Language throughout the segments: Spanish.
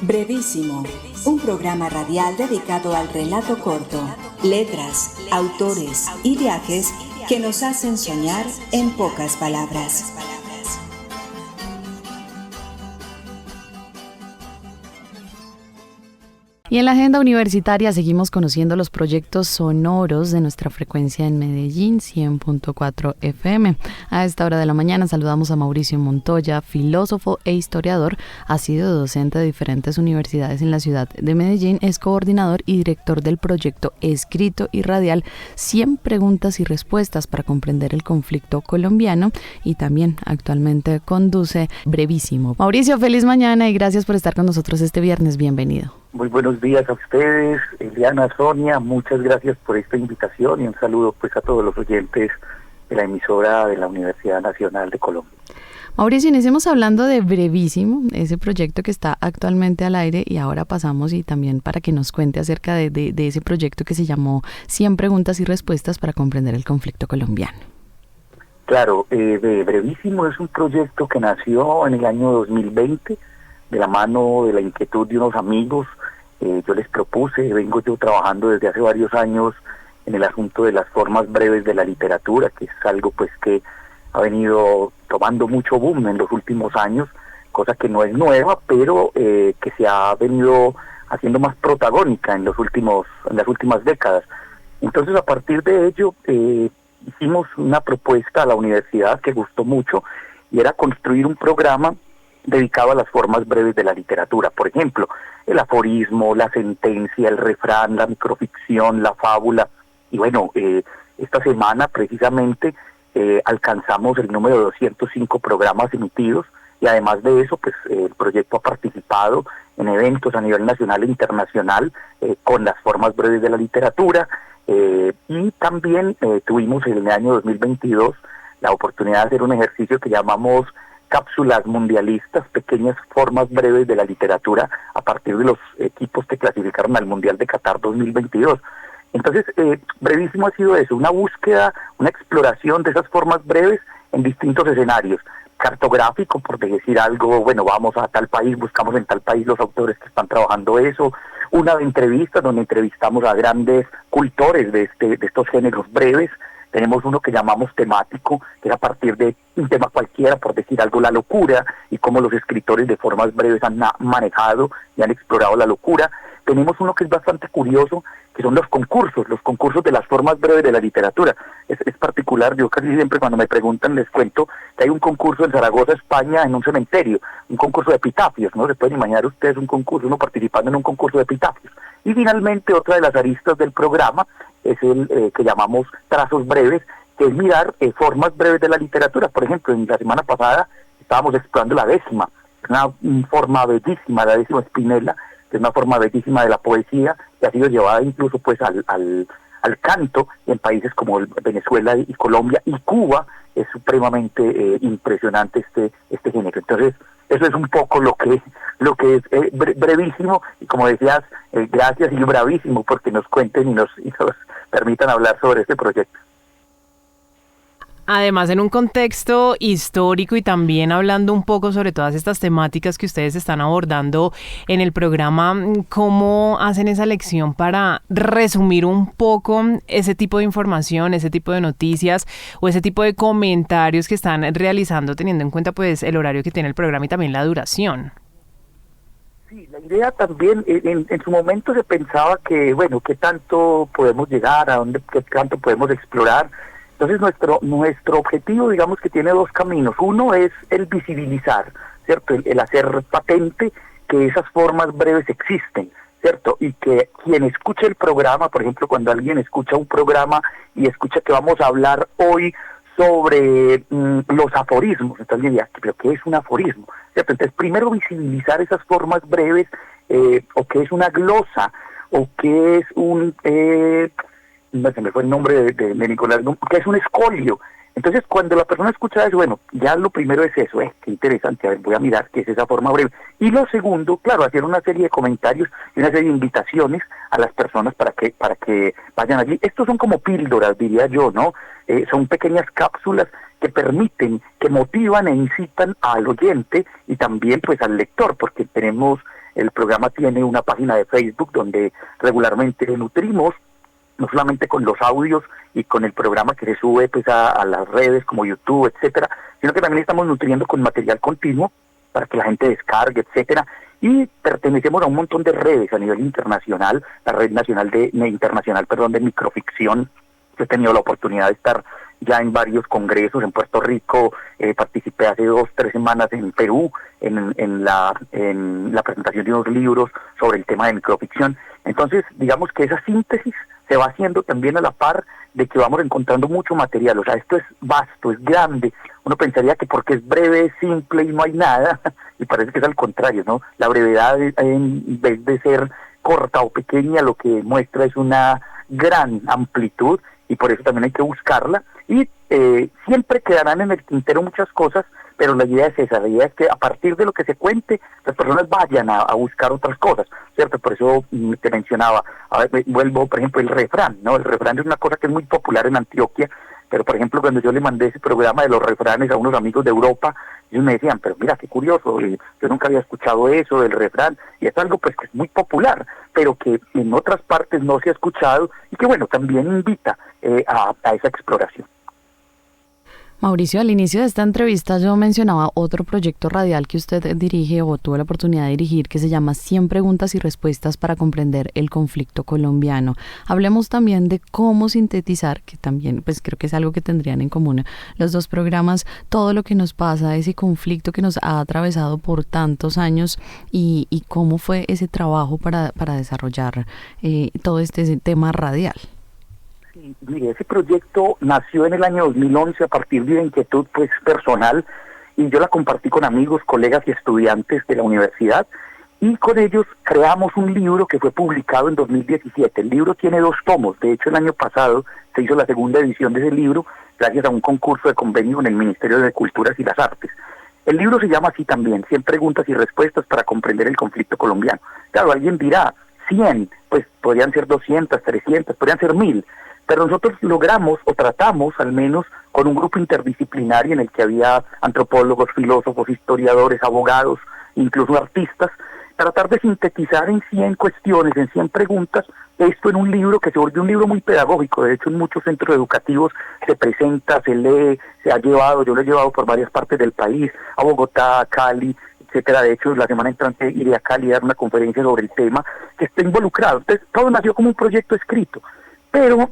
Brevísimo, un programa radial dedicado al relato corto, letras, autores y viajes que nos hacen soñar en pocas palabras. Y en la agenda universitaria seguimos conociendo los proyectos sonoros de nuestra frecuencia en Medellín, 100.4 FM. A esta hora de la mañana saludamos a Mauricio Montoya, filósofo e historiador. Ha sido docente de diferentes universidades en la ciudad de Medellín. Es coordinador y director del proyecto escrito y radial 100 preguntas y respuestas para comprender el conflicto colombiano, y también actualmente conduce Brevísimo. Mauricio, feliz mañana y gracias por estar con nosotros este viernes. Bienvenido. Muy buenos días a ustedes, Eliana, Sonia, muchas gracias por esta invitación y un saludo pues a todos los oyentes de la emisora de la Universidad Nacional de Colombia. Mauricio, iniciemos hablando de Brevísimo, ese proyecto que está actualmente al aire, y ahora pasamos y también para que nos cuente acerca de ese proyecto que se llamó 100 preguntas y respuestas para comprender el conflicto colombiano. Claro, Brevísimo es un proyecto que nació en el año 2020 de la mano de la inquietud de unos amigos. Yo les propuse, vengo yo trabajando desde hace varios años en el asunto de las formas breves de la literatura, que es algo pues que ha venido tomando mucho boom en los últimos años, cosa que no es nueva, pero que se ha venido haciendo más protagónica en las últimas décadas. Entonces, a partir de ello, hicimos una propuesta a la universidad que gustó mucho, y era construir un programa dedicado a las formas breves de la literatura. Por ejemplo, el aforismo, la sentencia, el refrán, la microficción, la fábula. Y bueno, esta semana precisamente alcanzamos el número de 205 programas emitidos, y además de eso, pues el proyecto ha participado en eventos a nivel nacional e internacional con las formas breves de la literatura, y también tuvimos en el año 2022 la oportunidad de hacer un ejercicio que llamamos cápsulas mundialistas, pequeñas formas breves de la literatura a partir de los equipos que clasificaron al Mundial de Qatar 2022. Entonces, Brevísimo ha sido eso, una búsqueda, una exploración de esas formas breves en distintos escenarios. Cartográfico, por decir algo, bueno, vamos a tal país, buscamos en tal país los autores que están trabajando eso. Una de entrevistas, donde entrevistamos a grandes cultores de estos géneros breves. Tenemos uno que llamamos temático, que es a partir de un tema cualquiera, por decir algo, la locura, y cómo los escritores de formas breves han manejado y han explorado la locura. Tenemos uno que es bastante curioso, que son los concursos de las formas breves de la literatura. Es particular, yo casi siempre cuando me preguntan les cuento que hay un concurso en Zaragoza, España, en un cementerio, un concurso de epitafios, ¿no? Se pueden imaginar ustedes un concurso, uno participando en un concurso de epitafios. Y finalmente, otra de las aristas del programa es el que llamamos trazos breves, que es mirar formas breves de la literatura. Por ejemplo, en la semana pasada estábamos explorando la décima, una forma bellísima, la décima Spinella, que es una forma bellísima de la poesía, que ha sido llevada incluso pues al canto en países como Venezuela y Colombia y Cuba. Es supremamente impresionante este género. Entonces, eso es un poco lo que es Brevísimo, y como decías, gracias y bravísimo porque nos cuenten y nos permitan hablar sobre este proyecto. Además, en un contexto histórico y también hablando un poco sobre todas estas temáticas que ustedes están abordando en el programa, ¿cómo hacen esa lección para resumir un poco ese tipo de información, ese tipo de noticias o ese tipo de comentarios que están realizando, teniendo en cuenta pues el horario que tiene el programa y también la duración? Sí, la idea también, en su momento se pensaba que, bueno, qué tanto podemos llegar, qué tanto podemos explorar. Entonces nuestro objetivo, digamos que tiene dos caminos. Uno es el visibilizar, ¿cierto? El hacer patente que esas formas breves existen, ¿cierto? Y que quien escuche el programa, por ejemplo, cuando alguien escucha un programa y escucha que vamos a hablar hoy sobre los aforismos, entonces diría, ¿pero qué es un aforismo? ¿Cierto? Entonces, primero visibilizar esas formas breves, o qué es una glosa, o qué es se me fue el nombre de Nicolás, que es un escolio. Entonces, cuando la persona escucha eso, bueno, ya lo primero es eso, qué interesante, a ver, voy a mirar qué es esa forma breve. Y lo segundo, claro, hacer una serie de comentarios y una serie de invitaciones a las personas para que vayan allí. Estos son como píldoras, diría yo, ¿no? Son pequeñas cápsulas que permiten, que motivan e incitan al oyente y también pues al lector, porque tenemos El programa tiene una página de Facebook donde regularmente nutrimos, no solamente con los audios y con el programa que se sube pues a las redes como YouTube, etcétera, sino que también estamos nutriendo con material continuo para que la gente descargue, etcétera. Y pertenecemos a un montón de redes a nivel internacional, la red nacional internacional de microficción. He tenido la oportunidad de estar ya en varios congresos en Puerto Rico, participé hace 2-3 semanas en Perú en la presentación de unos libros sobre el tema de microficción. Entonces, digamos que esa síntesis se va haciendo también a la par de que vamos encontrando mucho material. O sea, esto es vasto, es grande. Uno pensaría que porque es breve, es simple y no hay nada, y parece que es al contrario, ¿no? La brevedad, en vez de ser corta o pequeña, lo que muestra es una gran amplitud, y por eso también hay que buscarla. Y siempre quedarán en el tintero muchas cosas, pero la idea es esa, la idea es que a partir de lo que se cuente, las personas vayan a buscar otras cosas, ¿cierto? Por eso te mencionaba, a ver, vuelvo, por ejemplo, el refrán, ¿no? El refrán es una cosa que es muy popular en Antioquia, pero por ejemplo, cuando yo le mandé ese programa de los refranes a unos amigos de Europa, ellos me decían, pero mira, qué curioso, yo nunca había escuchado eso del refrán, y es algo pues que es muy popular, pero que en otras partes no se ha escuchado, y que bueno, también invita a esa exploración. Mauricio, al inicio de esta entrevista yo mencionaba otro proyecto radial que usted dirige o tuvo la oportunidad de dirigir, que se llama 100 preguntas y respuestas para comprender el conflicto colombiano. Hablemos también de cómo sintetizar, que también pues creo que es algo que tendrían en común los dos programas, todo lo que nos pasa, ese conflicto que nos ha atravesado por tantos años y cómo fue ese trabajo para desarrollar todo este tema radial. Sí, mire, ese proyecto nació en el año 2011 a partir de una inquietud pues personal, y yo la compartí con amigos, colegas y estudiantes de la universidad, y con ellos creamos un libro que fue publicado en 2017. El libro tiene 2 tomos, de hecho el año pasado se hizo la segunda edición de ese libro gracias a un concurso de convenio en el Ministerio de Culturas y las Artes. El libro se llama así también, 100 preguntas y respuestas para comprender el conflicto colombiano. Claro, alguien dirá, 100, pues podrían ser 200, 300, podrían ser 1000, pero nosotros logramos, o tratamos al menos, con un grupo interdisciplinario en el que había antropólogos, filósofos, historiadores, abogados, incluso artistas, tratar de sintetizar en 100 cuestiones, en 100 preguntas, esto en un libro que se volvió un libro muy pedagógico. De hecho, en muchos centros educativos se presenta, se lee, se ha llevado, yo lo he llevado por varias partes del país, a Bogotá, a Cali, etcétera. De hecho, la semana entrante iré a Cali a dar una conferencia sobre el tema, que está involucrado. Entonces, todo nació como un proyecto escrito, pero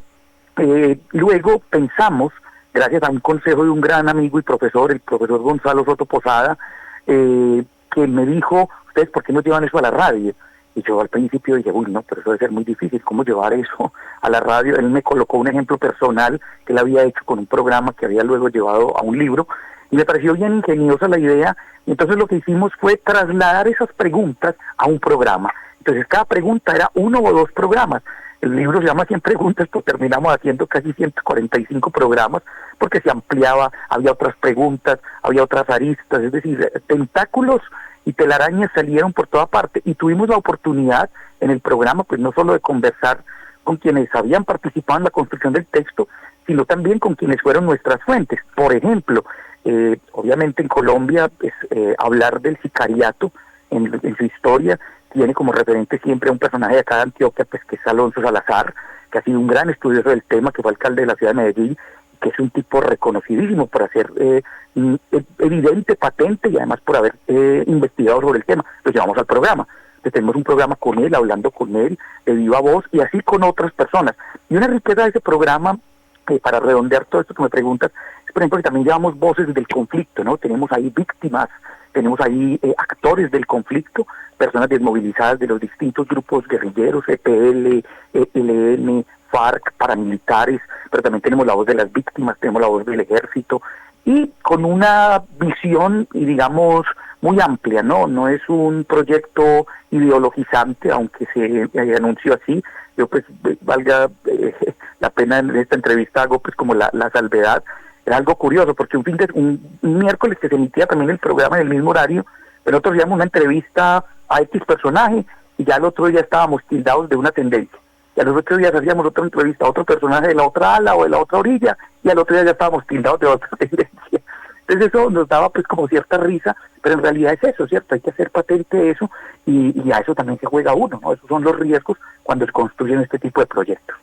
luego pensamos, gracias a un consejo de un gran amigo y profesor, el profesor Gonzalo Soto Posada, que me dijo, ¿ustedes por qué no llevan eso a la radio? Y yo al principio dije, uy, no, pero eso debe ser muy difícil, ¿cómo llevar eso a la radio? Él me colocó un ejemplo personal que él había hecho con un programa que había luego llevado a un libro, y me pareció bien ingeniosa la idea, y entonces lo que hicimos fue trasladar esas preguntas a un programa. Entonces cada pregunta era 1 o 2 programas. El libro se llama 100 preguntas, pues terminamos haciendo casi 145 programas, porque se ampliaba, había otras preguntas, había otras aristas, es decir, tentáculos y telarañas salieron por toda parte, y tuvimos la oportunidad en el programa, pues no solo de conversar con quienes habían participado en la construcción del texto, sino también con quienes fueron nuestras fuentes. Por ejemplo, obviamente en Colombia, pues, hablar del sicariato en su historia tiene como referente siempre a un personaje de acá de Antioquia, pues que es Alonso Salazar, que ha sido un gran estudioso del tema, que fue alcalde de la ciudad de Medellín, que es un tipo reconocidísimo por hacer evidente, patente, y además por haber investigado sobre el tema. Lo llevamos al programa. Entonces tenemos un programa con él, hablando con él, de viva voz, y así con otras personas. Y una riqueza de ese programa, para redondear todo esto que me preguntas, es por ejemplo que también llevamos voces del conflicto, ¿no? Tenemos ahí víctimas, tenemos ahí actores del conflicto, personas desmovilizadas de los distintos grupos guerrilleros, EPL, ELN, FARC, paramilitares, pero también tenemos la voz de las víctimas, tenemos la voz del ejército, y con una visión, y digamos, muy amplia, ¿no? No es un proyecto ideologizante, aunque se anunció así. Yo pues, valga la pena en esta entrevista, hago pues como la salvedad. Era algo curioso, porque un miércoles que se emitía también el programa en el mismo horario, pero nosotros hacíamos una entrevista a X personaje, y ya el otro día estábamos tildados de una tendencia. Y a los otros días hacíamos otra entrevista a otro personaje de la otra ala o de la otra orilla, y al otro día ya estábamos tildados de otra tendencia. Entonces eso nos daba pues como cierta risa, pero en realidad es eso, ¿cierto? Hay que hacer patente de eso y a eso también se juega uno, ¿no? Esos son los riesgos cuando se construyen este tipo de proyectos.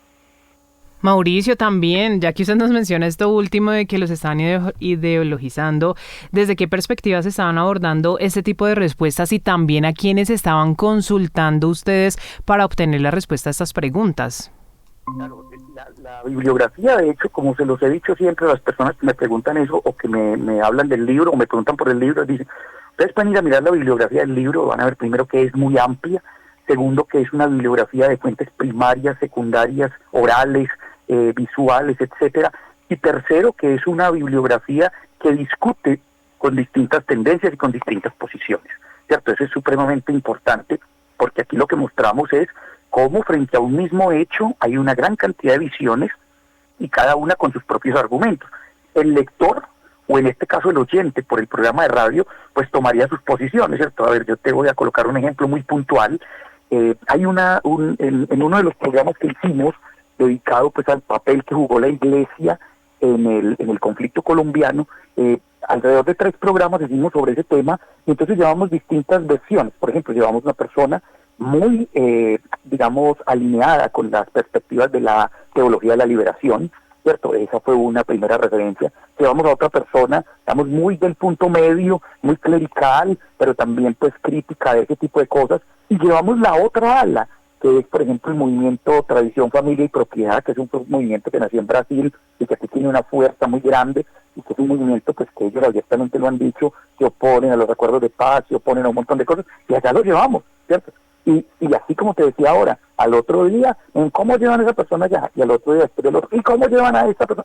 Mauricio, también, ya que usted nos menciona esto último de que los están ideologizando, ¿desde qué perspectivas estaban abordando este tipo de respuestas y también a quiénes estaban consultando ustedes para obtener la respuesta a estas preguntas? Claro, la bibliografía, de hecho, como se los he dicho siempre a las personas que me preguntan eso o que me hablan del libro o me preguntan por el libro, dicen, ustedes pueden ir a mirar la bibliografía del libro, van a ver primero que es muy amplia, segundo que es una bibliografía de fuentes primarias, secundarias, orales, visuales, etcétera, y tercero que es una bibliografía que discute con distintas tendencias y con distintas posiciones, ¿cierto? Eso es supremamente importante porque aquí lo que mostramos es cómo frente a un mismo hecho hay una gran cantidad de visiones y cada una con sus propios argumentos. El lector, o en este caso el oyente por el programa de radio, pues tomaría sus posiciones, ¿cierto? A ver, yo te voy a colocar un ejemplo muy puntual. Hay en uno de los programas que hicimos, dedicado pues al papel que jugó la Iglesia en el conflicto colombiano, alrededor de 3 programas hicimos sobre ese tema, y entonces llevamos distintas versiones. Por ejemplo, llevamos una persona muy, digamos, alineada con las perspectivas de la teología de la liberación, ¿cierto? Esa fue una primera referencia. Llevamos a otra persona, digamos, muy del punto medio, muy clerical, pero también pues crítica de ese tipo de cosas, y llevamos la otra ala, que es, por ejemplo, el movimiento Tradición, Familia y Propiedad, que es un movimiento que nació en Brasil y que aquí tiene una fuerza muy grande, y que es un movimiento pues que ellos abiertamente lo han dicho, se oponen a los acuerdos de paz, se oponen a un montón de cosas, y allá lo llevamos, ¿cierto? Y así como te decía ahora, al otro día, ¿en cómo llevan a esa persona allá? Y al otro día, después del otro, ¿y cómo llevan a esa persona?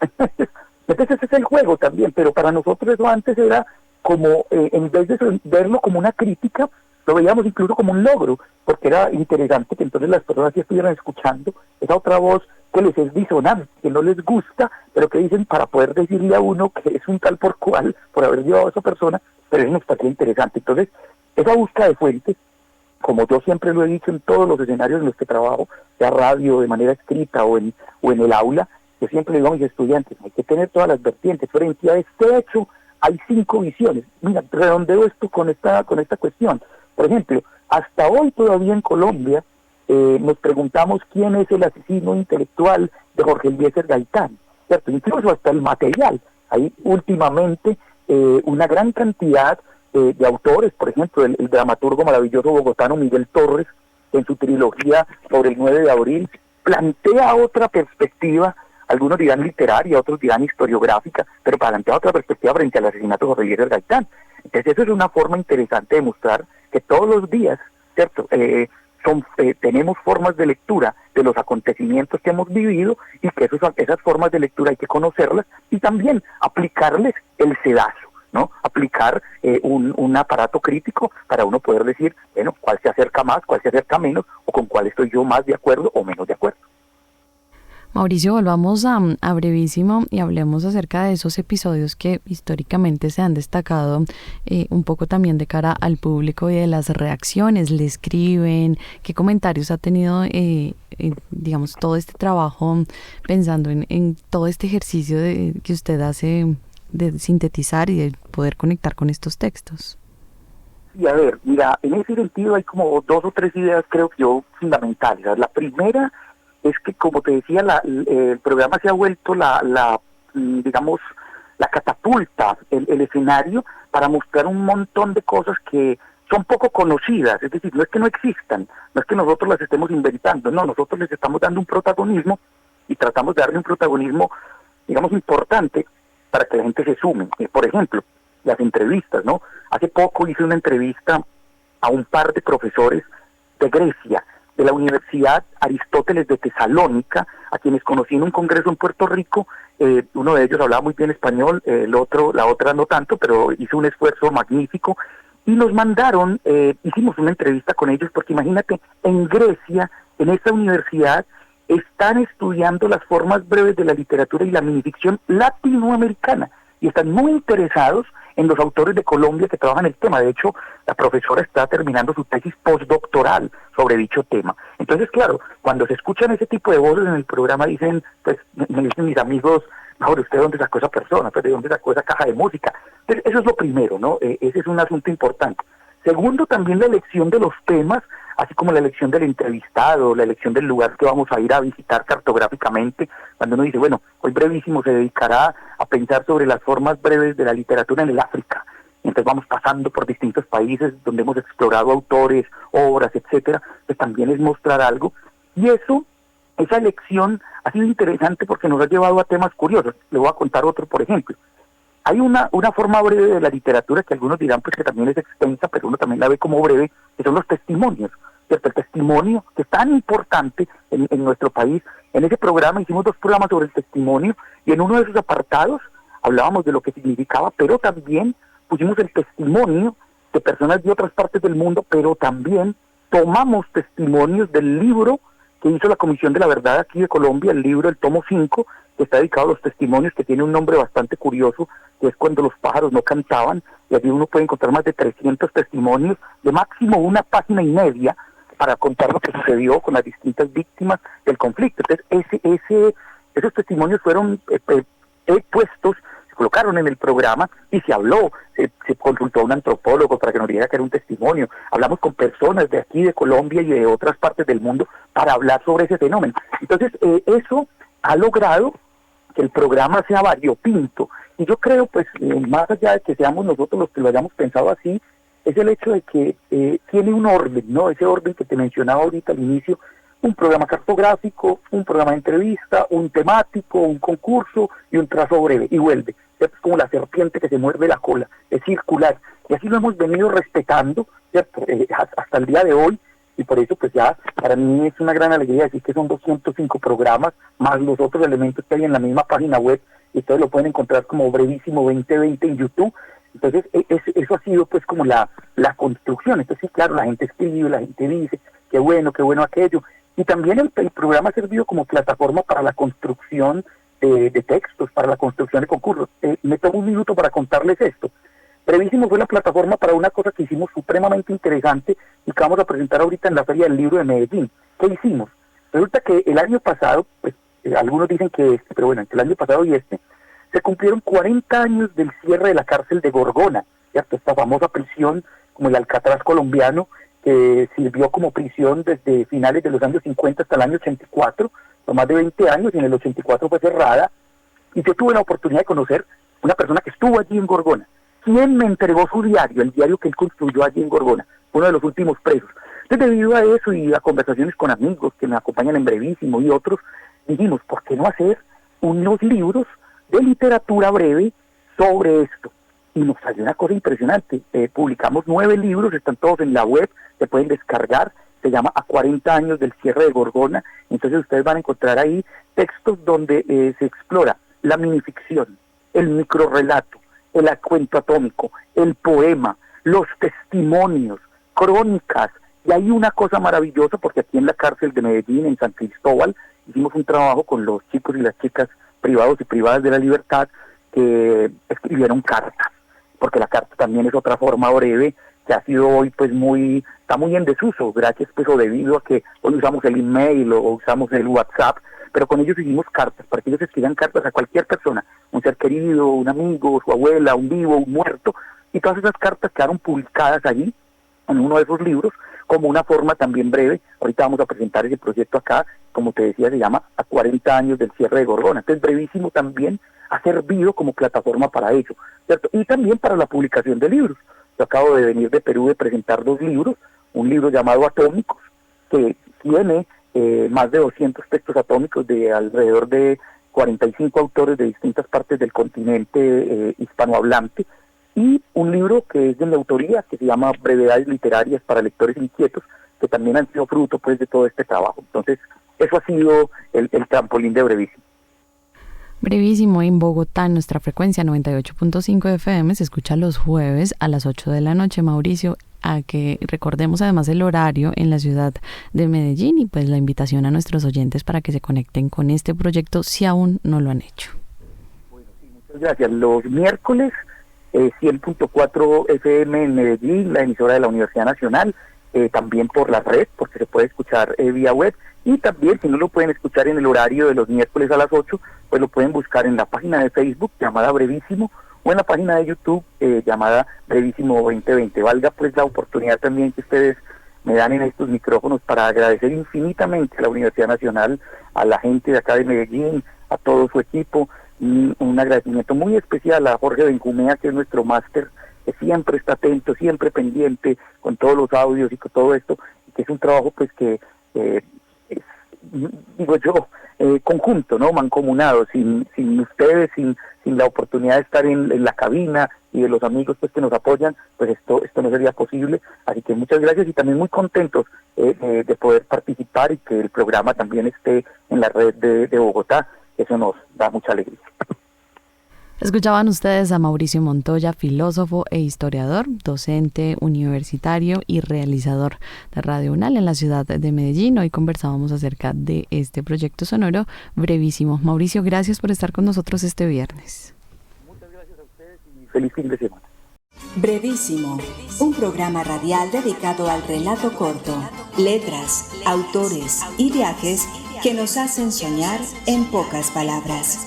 Entonces ese es el juego también, pero para nosotros eso antes era como, en vez de verlo como una crítica, lo veíamos incluso como un logro, porque era interesante que entonces las personas que estuvieran escuchando esa otra voz que les es disonante, que no les gusta, pero que dicen para poder decirle a uno que es un tal por cual, por haber llevado a esa persona, pero eso nos parecía interesante. Entonces, esa búsqueda de fuentes, como yo siempre lo he dicho en todos los escenarios en los que trabajo, sea radio, de manera escrita o en el aula, yo siempre le digo a mis estudiantes, hay que tener todas las vertientes, frente a este hecho hay 5 visiones. Mira, redondeo esto con esta cuestión. Por ejemplo, hasta hoy todavía en Colombia nos preguntamos quién es el asesino intelectual de Jorge Eliezer Gaitán, ¿cierto? Incluso hasta el material. Hay últimamente una gran cantidad de autores, por ejemplo, el dramaturgo maravilloso bogotano Miguel Torres, en su trilogía sobre el 9 de abril, plantea otra perspectiva, algunos dirán literaria, otros dirán historiográfica, pero plantea otra perspectiva frente al asesinato de Jorge Eliezer Gaitán. Entonces eso es una forma interesante de mostrar que todos los días, ¿cierto? Tenemos formas de lectura de los acontecimientos que hemos vivido y que esas formas de lectura hay que conocerlas y también aplicarles el sedazo, ¿no? Aplicar un aparato crítico para uno poder decir, bueno, cuál se acerca más, cuál se acerca menos, o con cuál estoy yo más de acuerdo o menos de acuerdo. Mauricio, volvamos a brevísimo y hablemos acerca de esos episodios que históricamente se han destacado un poco también de cara al público y de las reacciones. ¿Le escriben? ¿Qué comentarios ha tenido, digamos, todo este trabajo pensando en todo este ejercicio que usted hace de sintetizar y de poder conectar con estos textos? Y a ver, mira, en ese sentido hay como 2 o 3 ideas, creo que yo, fundamentales. La primera es que, como te decía, el programa se ha vuelto digamos, la catapulta, el escenario para mostrar un montón de cosas que son poco conocidas. Es decir, no es que no existan, no es que nosotros las estemos inventando, no, nosotros les estamos dando un protagonismo y tratamos de darle un protagonismo, digamos, importante para que la gente se sume. Por ejemplo, las entrevistas, ¿no? Hace poco hice una entrevista a un par de profesores de Grecia, de la Universidad Aristóteles de Tesalónica, a quienes conocí en un congreso en Puerto Rico. Uno de ellos hablaba muy bien español, la otra no tanto, pero hizo un esfuerzo magnífico, y nos mandaron, hicimos una entrevista con ellos, porque imagínate, en Grecia, en esta universidad, están estudiando las formas breves de la literatura y la minificción latinoamericana, y están muy interesados en los autores de Colombia que trabajan el tema. De hecho, la profesora está terminando su tesis postdoctoral sobre dicho tema. Entonces, claro, cuando se escuchan ese tipo de voces en el programa, dicen, pues, me dicen mis amigos mejor, ¿usted dónde sacó esa persona? ¿De dónde sacó esa caja de música? Entonces, eso es lo primero, ¿no? Ese es un asunto importante. Segundo, también la elección de los temas, así como la elección del entrevistado, la elección del lugar que vamos a ir a visitar cartográficamente. Cuando uno dice, bueno, hoy Brevísimo se dedicará a pensar sobre las formas breves de la literatura en el África. Entonces vamos pasando por distintos países donde hemos explorado autores, obras, etcétera. Pues también es mostrar algo. Y esa elección ha sido interesante porque nos ha llevado a temas curiosos. Le voy a contar otro, por ejemplo. Hay una forma breve de la literatura que algunos dirán pues que también es extensa, pero uno también la ve como breve, que son los testimonios, ¿cierto? El testimonio, que es tan importante en nuestro país. En ese programa hicimos 2 programas sobre el testimonio, y en uno de esos apartados hablábamos de lo que significaba, pero también pusimos el testimonio de personas de otras partes del mundo, pero también tomamos testimonios del libro que hizo la Comisión de la Verdad aquí de Colombia, el libro, el tomo 5, que está dedicado a los testimonios, que tiene un nombre bastante curioso, que es Cuando los pájaros no cantaban, y allí uno puede encontrar más de 300 testimonios de máximo 1,5 páginas para contar lo que sucedió con las distintas víctimas del conflicto. Entonces, esos testimonios fueron puestos, se colocaron en el programa y se habló, se consultó a un antropólogo para que nos dijera que era un testimonio. Hablamos con personas de aquí, de Colombia y de otras partes del mundo para hablar sobre ese fenómeno. Entonces, eso ha logrado que el programa sea variopinto. Y yo creo, pues, más allá de que seamos nosotros los que lo hayamos pensado así, es el hecho de que tiene un orden, ¿no? Ese orden que te mencionaba ahorita al inicio, un programa cartográfico, un programa de entrevista, un temático, un concurso y un trazo breve, y vuelve. ¿Cierto? Es como la serpiente que se muerde la cola, es circular. Y así lo hemos venido respetando, ¿cierto? Hasta el día de hoy, y por eso pues ya para mí es una gran alegría decir que son 205 programas, más los otros elementos que hay en la misma página web, y ustedes lo pueden encontrar como Brevísimo 2020 en YouTube. Entonces eso ha sido pues como la construcción. Entonces sí, claro, la gente escribe, la gente dice, qué bueno aquello, y también el programa ha servido como plataforma para la construcción de textos, para la construcción de concursos. Me tomo un minuto para contarles esto. Brevísimo fue la plataforma para una cosa que hicimos supremamente interesante y que vamos a presentar ahorita en la Feria del Libro de Medellín. ¿Qué hicimos? Resulta que el año pasado, pues algunos dicen que pero bueno, entre el año pasado y se cumplieron 40 años del cierre de la cárcel de Gorgona, ¿cierto? Esta famosa prisión como el Alcatraz colombiano, que sirvió como prisión desde finales de los años 50 hasta el año 84, por más de 20 años, y en el 84 fue cerrada. Y yo tuve la oportunidad de conocer una persona que estuvo allí en Gorgona, quien me entregó su diario, el diario que él construyó allí en Gorgona, uno de los últimos presos. Entonces, debido a eso y a conversaciones con amigos que me acompañan en Brevísimo y otros, dijimos, ¿por qué no hacer unos libros de literatura breve sobre esto? Y nos salió una cosa impresionante. Publicamos 9 libros, están todos en la web, se pueden descargar, se llama A 40 años del cierre de Gorgona. Entonces ustedes van a encontrar ahí textos donde se explora la minificción, el microrrelato, el cuento atómico, el poema, los testimonios, crónicas. Y hay una cosa maravillosa, porque aquí en la cárcel de Medellín, en San Cristóbal, hicimos un trabajo con los chicos y las chicas privados y privadas de la libertad que escribieron cartas, porque la carta también es otra forma breve que ha sido hoy pues está muy en desuso, gracias pues o debido a que hoy usamos el email o usamos el WhatsApp, pero con ellos hicimos cartas, para que ellos escriban cartas a cualquier persona, un ser querido, un amigo, su abuela, un vivo, un muerto, y todas esas cartas quedaron publicadas allí, en uno de esos libros, como una forma también breve. Ahorita vamos a presentar ese proyecto acá, como te decía, se llama A 40 años del cierre de Gorgona. Entonces, Brevísimo también ha servido como plataforma para ello, ¿cierto? Y también para la publicación de libros. Yo acabo de venir de Perú de presentar 2 libros, un libro llamado Atómicos, que tiene más de 200 textos atómicos de alrededor de 45 autores de distintas partes del continente hispanohablante, y un libro que es de mi autoría, que se llama Brevedades Literarias para Lectores Inquietos, que también han sido fruto pues de todo este trabajo. Entonces, eso ha sido el trampolín de Brevísimo. Brevísimo en Bogotá, nuestra frecuencia 98.5 FM, se escucha los jueves a las 8 de la noche, Mauricio, a que recordemos además el horario en la ciudad de Medellín y pues la invitación a nuestros oyentes para que se conecten con este proyecto si aún no lo han hecho. Bueno, sí, muchas gracias. Los miércoles 100.4 FM en Medellín, la emisora de la Universidad Nacional, también por la red, porque se puede escuchar vía web, Y también, si no lo pueden escuchar en el horario de los miércoles a las 8, pues lo pueden buscar en la página de Facebook llamada Brevísimo o en la página de YouTube llamada Brevísimo 2020. Valga pues la oportunidad también que ustedes me dan en estos micrófonos para agradecer infinitamente a la Universidad Nacional, a la gente de acá de Medellín, a todo su equipo, y un agradecimiento muy especial a Jorge Benjumea, que es nuestro máster, que siempre está atento, siempre pendiente con todos los audios y con todo esto, y que es un trabajo pues que es, digo yo, conjunto, ¿no? Mancomunado, sin ustedes, sin la oportunidad de estar en la cabina y de los amigos pues que nos apoyan, pues esto no sería posible. Así que muchas gracias y también muy contentos de poder participar y que el programa también esté en la red de Bogotá. Eso nos da mucha alegría. Escuchaban ustedes a Mauricio Montoya, filósofo e historiador, docente universitario y realizador de Radio UNAL en la ciudad de Medellín. Hoy conversábamos acerca de este proyecto sonoro Brevísimo. Mauricio, gracias por estar con nosotros este viernes. Muchas gracias a ustedes y feliz fin de semana. Brevísimo, un programa radial dedicado al relato corto, letras, autores y viajes que nos hacen soñar en pocas palabras.